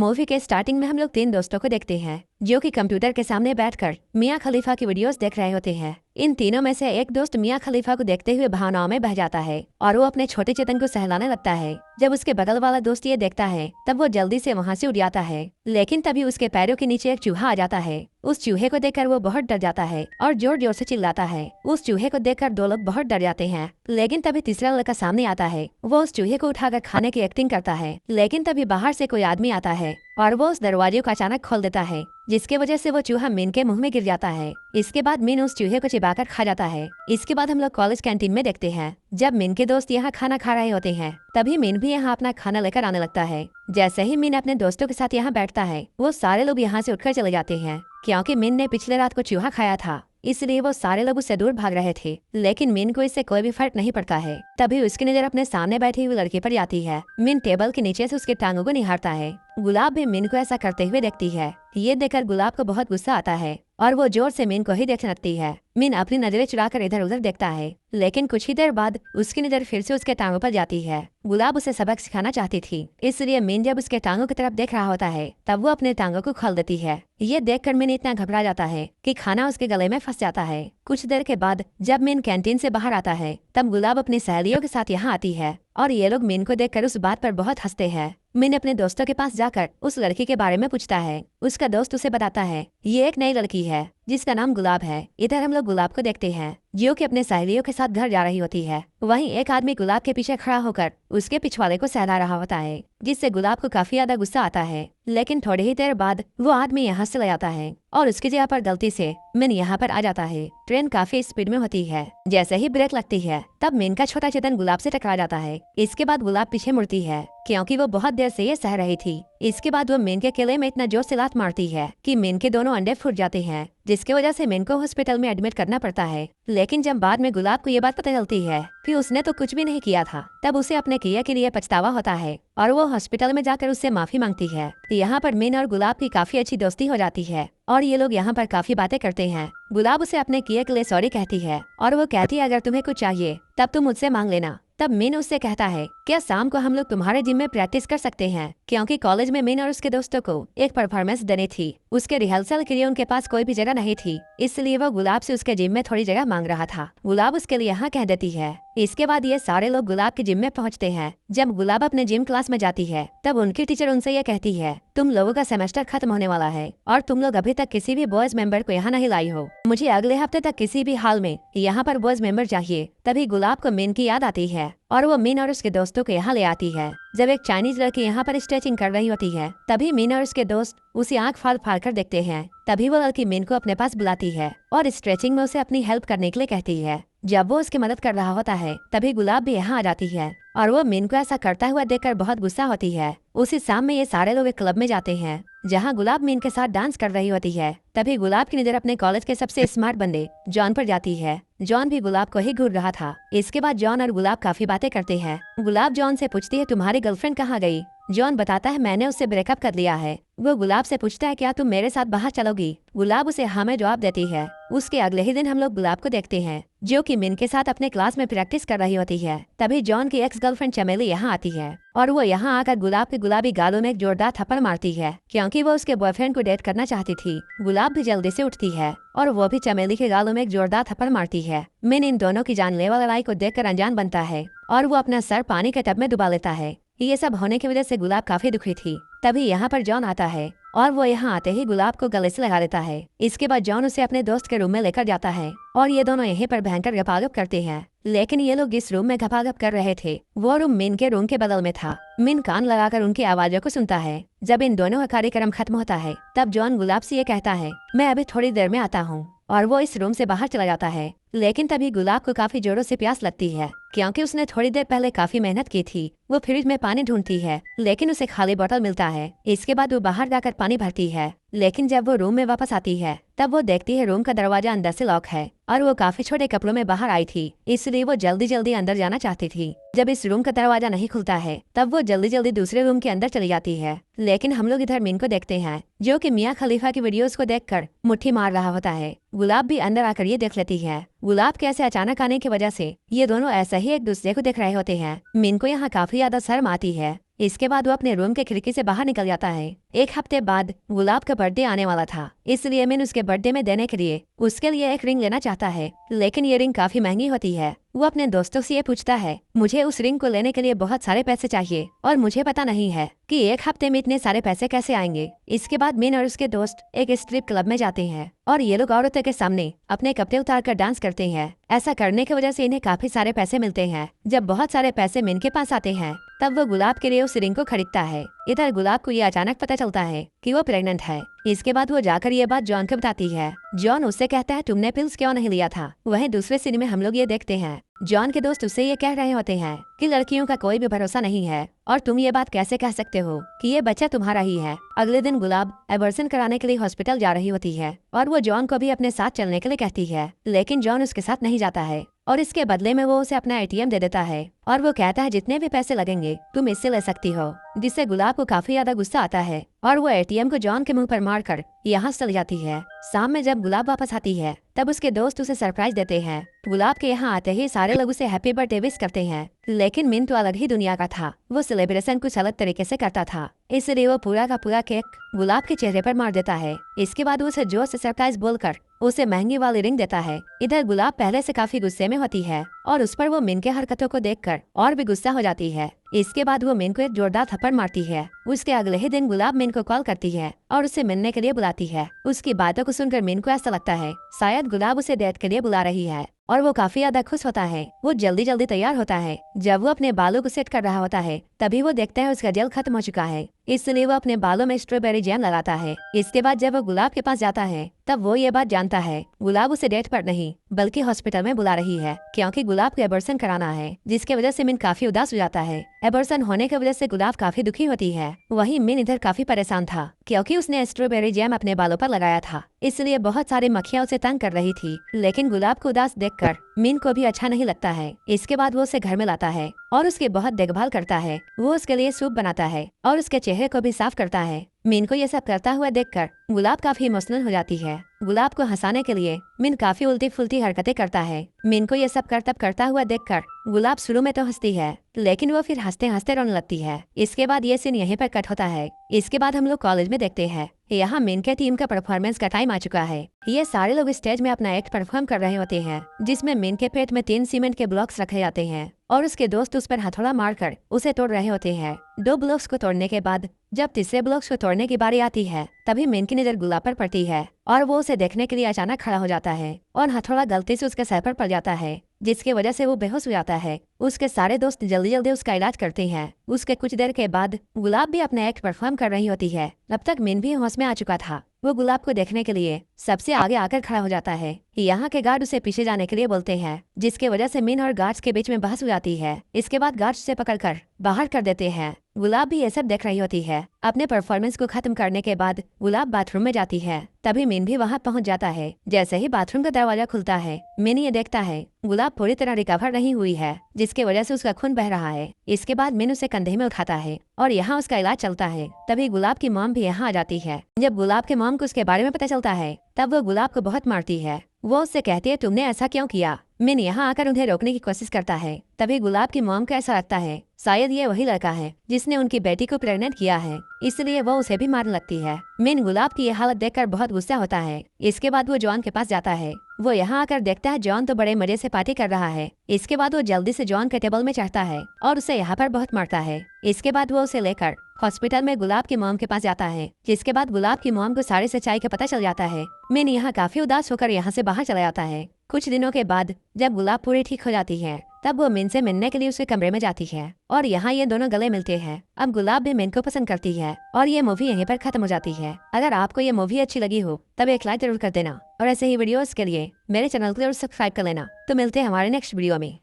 Movie के starting में हम लोग 3 दोस्तों को देखते हैं जो कि कंप्यूटर के सामने बैठकर मियां खलीफा की वीडियोस देख रहे होते हैं। इन तीनों में से एक दोस्त मियां खलीफा को देखते हुए भावनाओं में बह जाता है और वो अपने छोटे चेतन को सहलाने लगता है। जब उसके बगल वाला दोस्त ये देखता है तब वो जल्दी से वहाँ से उड़ जाता है, लेकिन तभी उसके पैरों के नीचे एक चूहा आ जाता है। उस चूहे को देखकर वो बहुत डर जाता है और जोर जोर से चिल्लाता है। उस चूहे को देखकर 2 लोग बहुत डर जाते हैं, लेकिन तभी तीसरा लड़का सामने आता है। वो उस चूहे को उठाकर खाने की एक्टिंग करता है, लेकिन तभी बाहर से कोई आदमी आता है और वो उस दरवाजे को अचानक खोल देता है, जिसके वजह से वो चूहा मीन के मुंह में गिर जाता है। इसके बाद मीन उस चूहे को चिबाकर खा जाता है। इसके बाद हम लोग कॉलेज कैंटीन में देखते हैं जब मीन के दोस्त यहाँ खाना खा रहे होते हैं, तभी मीन भी यहाँ अपना खाना लेकर आने लगता है। जैसे ही मीन अपने दोस्तों के साथ यहाँ बैठता है, वो सारे लोग यहाँ से उठकर चले जाते हैं, क्योंकि मीन ने पिछले रात को चूहा खाया था, इसलिए वो सारे लोग उससे दूर भाग रहे थे। लेकिन मीन को इससे कोई भी फर्क नहीं पड़ता है। तभी उसकी नजर अपने सामने बैठी हुई लड़की पर जाती है। मीन टेबल के नीचे से उसके टांगों को निहारता है। गुलाब भी मीन को ऐसा करते हुए देखती है। ये देखकर गुलाब को बहुत गुस्सा आता है और वो जोर से मीन को ही देखने लगती है। मीन अपनी नजरें चुराकर इधर उधर देखता है, लेकिन कुछ ही देर बाद उसकी नजर फिर से उसके टांगों पर जाती है। गुलाब उसे सबक सिखाना चाहती थी, इसलिए मीन जब उसके टांगों की तरफ देख रहा होता है तब वो अपने टांगों को खोल देती है। ये देखकर मीन इतना घबरा जाता है कि खाना उसके गले में फंस जाता है। कुछ देर के बाद जब मीन कैंटीन से बाहर आता है तब गुलाब अपनी सहेलियों के साथ यहाँ आती है और ये लोग मीन को देखकर उस बात पर बहुत हंसते हैं। मीन अपने दोस्तों के पास जाकर उस लड़की के बारे में पूछता है। उसका दोस्त उसे बताता है ये एक नई लड़की है जिसका नाम गुलाब है। इधर हम लोग गुलाब को देखते हैं जो कि अपने सहेलियों के साथ घर जा रही होती है। वहीं एक आदमी गुलाब के पीछे खड़ा होकर उसके पिछवाड़े को सहला रहा होता है, जिससे गुलाब को काफी ज्यादा गुस्सा आता है। लेकिन थोड़ी ही देर बाद वो आदमी यहाँ से ले आता है और उसकी जगह पर गलती से मीन यहाँ पर आ जाता है। ट्रेन काफी स्पीड में होती है। जैसे ही ब्रेक लगती है तब मीन का छोटा चेतन गुलाब से टकरा जाता है। इसके बाद गुलाब पीछे मुड़ती है क्योंकि वो बहुत देर से ये सह रही थी। इसके बाद वो मीन के किले में इतना जोर से लात मारती है कि मीन के दोनों अंडे फूट जाते हैं, जिसकी वजह से मीन को हॉस्पिटल में एडमिट करना पड़ता है। लेकिन जब बाद में गुलाब को ये बात पता चलती है कि उसने तो कुछ भी नहीं किया था, तब उसे अपने किए के लिए पछतावा होता है और वो हॉस्पिटल में जाकर उससे माफी मांगती है। यहाँ पर मीन और गुलाब की काफी अच्छी दोस्ती हो जाती है और ये लोग यहाँ पर काफी बातें करते हैं। गुलाब उसे अपने किए के लिए सॉरी कहती है और वो कहती है अगर तुम्हें कुछ चाहिए तब तुम मुझसे मांग लेना। तब मीन उससे कहता है क्या शाम को हम लोग तुम्हारे जिम में प्रैक्टिस कर सकते हैं, क्योंकि कॉलेज में मीन और उसके दोस्तों को एक परफॉर्मेंस देनी थी। उसके रिहर्सल के लिए उनके पास कोई भी जगह नहीं थी, इसलिए वो गुलाब से उसके जिम में थोड़ी जगह मांग रहा था। गुलाब उसके लिए हाँ कह देती है। इसके बाद ये सारे लोग गुलाब के जिम में पहुंचते हैं। जब गुलाब अपने जिम क्लास में जाती है तब उनकी टीचर उनसे ये कहती है तुम लोगों का सेमेस्टर खत्म होने वाला है और तुम लोग अभी तक किसी भी बॉयज मेंबर को यहाँ नहीं लाई हो। मुझे अगले हफ्ते तक किसी भी हाल में यहाँ पर बॉयज मेंबर चाहिए। तभी गुलाब को मीन की याद आती है और वो मीन और उसके दोस्तों को यहाँ ले आती है। जब एक चाइनीज लड़की यहाँ पर स्ट्रेचिंग कर रही होती है तभी मीन और उसके दोस्त उसे आंख फाड़ फाड़ कर देखते हैं। तभी वो लड़की मीन को अपने पास बुलाती है और स्ट्रेचिंग में उसे अपनी हेल्प करने के लिए कहती है। जब वो उसकी मदद कर रहा होता है तभी गुलाब भी यहाँ आ जाती है और वो मीन को ऐसा करता हुआ देखकर बहुत गुस्सा होती है। उसी शाम में ये सारे लोग एक क्लब में जाते हैं जहाँ गुलाब मीन के साथ डांस कर रही होती है। तभी गुलाब की नजर अपने कॉलेज के सबसे स्मार्ट बंदे जॉन पर जाती है। जॉन भी गुलाब को ही घूर रहा था। इसके बाद जॉन और गुलाब काफी बातें करते हैं। गुलाब जॉन से पूछती है तुम्हारी गर्लफ्रेंड कहाँ गई। जॉन बताता है मैंने उससे ब्रेकअप कर लिया है। वो गुलाब से पूछता है क्या तुम मेरे साथ बाहर चलोगी। गुलाब उसे हाँ में जवाब देती है। उसके अगले ही दिन हम लोग गुलाब को देखते हैं जो कि मीन के साथ अपने क्लास में प्रैक्टिस कर रही होती है। तभी जॉन की एक्स गर्लफ्रेंड चमेली यहाँ आती है और वो यहाँ आकर गुलाब के गुलाबी गालों में एक जोरदार थप्पड़ मारती है, क्योंकि वो उसके बॉयफ्रेंड को डेट करना चाहती थी। गुलाब भी जल्दी से उठती है और वो भी चमेली के गालों में एक जोरदार थप्पड़ मारती है। मीन इन दोनों की जानलेवा लड़ाई को देखकर अनजान बनता है और वो अपना सर पानी के टब में डुबा लेता है। ये सब होने की वजह से गुलाब काफी दुखी थी। तभी यहाँ पर जॉन आता है और वो यहाँ आते ही गुलाब को गले से लगा लेता है। इसके बाद जॉन उसे अपने दोस्त के रूम में लेकर जाता है और ये दोनों यहीं पर भयंकर गपागप करते हैं। लेकिन ये लोग जिस रूम में गपागप कर रहे थे वो रूम मीन के रूम के बगल में था। मीन कान लगाकर उनकी आवाजों को सुनता है। जब इन दोनों का कार्यक्रम खत्म होता है तब जॉन गुलाब से ये कहता है मैं अभी थोड़ी देर में आता हूँ और वो इस रूम से बाहर चला जाता है। लेकिन तभी गुलाब को काफी जोरों से प्यास लगती है, क्योंकि उसने थोड़ी देर पहले काफी मेहनत की थी। वो फ्रिज में पानी ढूंढती है लेकिन उसे खाली बोतल मिलता है। इसके बाद वो बाहर जाकर पानी भरती है, लेकिन जब वो रूम में वापस आती है तब वो देखती है रूम का दरवाजा अंदर से लॉक है और वो काफी छोटे कपड़ों में बाहर आई थी, इसलिए वो जल्दी जल्दी अंदर जाना चाहती थी। जब इस रूम का दरवाजा नहीं खुलता है तब वो जल्दी जल्दी दूसरे रूम के अंदर चली जाती है। लेकिन हम लोग इधर मीन को देखते हैं जो कि मियां खलीफा की वीडियोस को देखकर मुट्ठी मार रहा होता है। गुलाब भी अंदर आकर ये देख लेती है। गुलाब के ऐसे अचानक आने की वजह से ये दोनों ऐसा ही एक दूसरे को देख रहे होते हैं। मीन को यहाँ काफी ज्यादा शर्म आती है। इसके बाद वो अपने रूम के खिड़की से बाहर निकल जाता है। एक हफ्ते बाद गुलाब का बर्थडे आने वाला था, इसलिए मिन उसके बर्थडे में देने के लिए उसके लिए एक रिंग लेना चाहता है, लेकिन ये रिंग काफी महंगी होती है। वो अपने दोस्तों से ये पूछता है, मुझे उस रिंग को लेने के लिए बहुत सारे पैसे चाहिए और मुझे पता नहीं है कि एक हफ्ते में इतने सारे पैसे कैसे आएंगे। इसके बाद मिन और उसके दोस्त एक स्ट्रिप क्लब में जाते हैं और ये लोग औरतों के सामने अपने कपड़े उतार कर डांस करते हैं। ऐसा करने की वजह से इन्हें काफी सारे पैसे मिलते हैं। जब बहुत सारे पैसे मिन के पास आते हैं तब वो गुलाब के लिए उस रिंग को खरीदता है। इधर गुलाब को ये अचानक पता चलता है कि वो प्रेग्नेंट है। इसके बाद वो जाकर ये बात जॉन को बताती है। जॉन उससे कहता है, तुमने पिल्स क्यों नहीं लिया था। वहीं दूसरे सीन में हम लोग ये देखते हैं जॉन के दोस्त उससे ये कह रहे होते हैं कि लड़कियों का कोई भी भरोसा नहीं है और तुम ये बात कैसे कह सकते हो कि ये बच्चा तुम्हारा ही है। अगले दिन गुलाब एबॉर्शन कराने के लिए हॉस्पिटल जा रही होती है और वो जॉन को भी अपने साथ चलने के लिए कहती है, लेकिन जॉन उसके साथ नहीं जाता है और इसके बदले में वो उसे अपना एटीएम दे देता है और वो कहता है, जितने भी पैसे लगेंगे तुम इससे ले सकती हो, जिससे गुलाब को काफी ज्यादा गुस्सा आता है और वो एटीएम को जॉन के मुंह पर मारकर यहाँ चली जाती है। शाम में जब गुलाब वापस आती है तब उसके दोस्त उसे सरप्राइज देते हैं। गुलाब के यहाँ आते ही सारे लोग उसे हैप्पी बर्थडे विश करते हैं, लेकिन मिन तो अलग ही दुनिया का था। वो सेलिब्रेशन कुछ अलग तरीके से करता था, इसलिए वो पूरा का पूरा केक गुलाब के चेहरे पर मार देता है। इसके बाद उसे जोर से सरप्राइज बोलकर उसे महंगी वाली रिंग देता है। इधर गुलाब पहले से काफी गुस्से में होती है और उस पर वो मिन के हरकतों को देखकर और भी गुस्सा हो जाती है। इसके बाद वो मिन को एक जोरदार थप्पड़ मारती है। उसके अगले ही दिन गुलाब मिन को कॉल करती है और उसे मिलने के लिए बुलाती है। उसकी बातों को सुनकर मिन को ऐसा लगता है शायद गुलाब उसे डेट के लिए बुला रही है और वो काफी ज्यादा खुश होता है। वो जल्दी जल्दी तैयार होता है। जब वो अपने बालों को सेट कर रहा होता है तभी वो देखता है उसका जेल खत्म हो चुका है, इसलिए वो अपने बालों में स्ट्रॉबेरी जैम लगाता है। इसके बाद जब वो गुलाब के पास जाता है तब वो ये बात जानता है गुलाब उसे डेट पर नहीं बल्कि हॉस्पिटल में बुला रही है, क्योंकि गुलाब को एबॉर्शन कराना है, जिसकी वजह से मिन काफी उदास हो जाता है। एबॉर्शन होने की वजह से गुलाब काफी दुखी होती है। वहीं मिन इधर काफी परेशान था क्योंकि उसने स्ट्रॉबेरी जैम अपने बालों पर लगाया था, इसलिए बहुत सारी मक्खियां उसे तंग कर रही थी। लेकिन गुलाब को उदास देखकर मिन को भी अच्छा नहीं लगता है। इसके बाद वो उसे घर में लाता है और उसकी बहुत देखभाल करता है। वो उसके लिए सूप बनाता है और उसके चेहरे को भी साफ करता है। मिन को ये सब करता हुआ देखकर गुलाब काफी इमोशनल हो जाती है। गुलाब को हंसाने के लिए मिन काफी उल्टी फुल्टी हरकतें करता है। मिन को ये सब करतब करता हुआ देखकर गुलाब शुरू में तो हंसती है, लेकिन वो फिर हंसते हंसते रोने लगती है। इसके बाद ये सीन यहीं पर कट होता है। इसके बाद हम लोग कॉलेज में देखते हैं यहाँ मिन के टीम का परफॉर्मेंस का टाइम आ चुका है। ये सारे लोग स्टेज में अपना एक्ट परफॉर्म कर रहे होते हैं, जिसमें मिन के पेट में 3 सीमेंट के ब्लॉक्स रखे जाते हैं और उसके दोस्त उस पर हथौड़ा मारकर उसे तोड़ रहे होते हैं। 2 ब्लॉक्स को तोड़ने के बाद जब तीसरे ब्लॉक्स को तोड़ने की बारी आती है तभी मिन की नजर गुलाब पर पड़ती है और वो उसे देखने के लिए अचानक खड़ा हो जाता है और हथौड़ा गलती से उसके सर पर पड़ जाता है, जिसकी वजह से वो बेहोश हो जाता है। उसके सारे दोस्त जल्दी जल्दी उसका इलाज करते हैं। उसके कुछ देर के बाद गुलाब भी अपना एक्ट परफॉर्म कर रही होती है। अब तक मिन भी होश में आ चुका था। वो गुलाब को देखने के लिए सबसे आगे आकर खड़ा हो जाता है। यहाँ के गार्ड उसे पीछे जाने के लिए बोलते हैं, जिसके वजह से मिन और गार्ड्स के बीच में बहस हो जाती है। इसके बाद गार्ड्स से पकड़कर बाहर कर देते हैं। गुलाब भी ये सब देख रही होती है। अपने परफॉर्मेंस को खत्म करने के बाद गुलाब बाथरूम में जाती है, तभी मिन भी वहाँ पहुँच जाता है। जैसे ही बाथरूम का दरवाजा खुलता है मिन ये देखता है गुलाब पूरी तरह रिकवर नहीं हुई है, जिसकी वजह से उसका खून बह रहा है। इसके बाद मिन उसे कंधे में उठाता है और यहाँ उसका इलाज चलता है। तभी गुलाब की मॉम भी यहाँ आ जाती है। जब गुलाब के मॉम को उसके बारे में पता चलता है तब वो गुलाब को बहुत मारती है। वो उससे कहती है, तुमने ऐसा क्यों किया। मिन यहाँ आकर उन्हें रोकने की कोशिश करता है। तभी गुलाब की मॉम को ऐसा लगता है शायद ये वही लड़का है जिसने उनकी बेटी को प्रेग्नेंट किया है, इसलिए वो उसे भी मारने लगती है। मिन गुलाब की ये हालत देखकर बहुत गुस्सा होता है। इसके बाद वो जॉन के पास जाता है। वो यहाँ आकर देखता है जॉन तो बड़े मजे से पार्टी कर रहा है। इसके बाद वो जल्दी से जॉन के टेबल में चढ़ता है और उसे यहाँ पर बहुत मारता है। इसके बाद वो उसे लेकर हॉस्पिटल में गुलाब की मॉम के पास जाता है, जिसके बाद गुलाब की मॉम को सारी सच्चाई का पता चल जाता है। मिन यहाँ काफी उदास होकर यहाँ से बाहर चला जाता है। कुछ दिनों के बाद जब गुलाब पूरी ठीक हो जाती है तब वो मिन से मिलने के लिए उसके कमरे में जाती है और यहाँ ये दोनों गले मिलते हैं। अब गुलाब भी मिन को पसंद करती है और ये मूवी यहीं पर खत्म हो जाती है। अगर आपको ये मूवी अच्छी लगी हो तब एक लाइक जरूर कर देना और ऐसे ही वीडियोस के लिए मेरे चैनल को जरूर सब्सक्राइब कर लेना। तो मिलते हैं हमारे नेक्स्ट वीडियो में।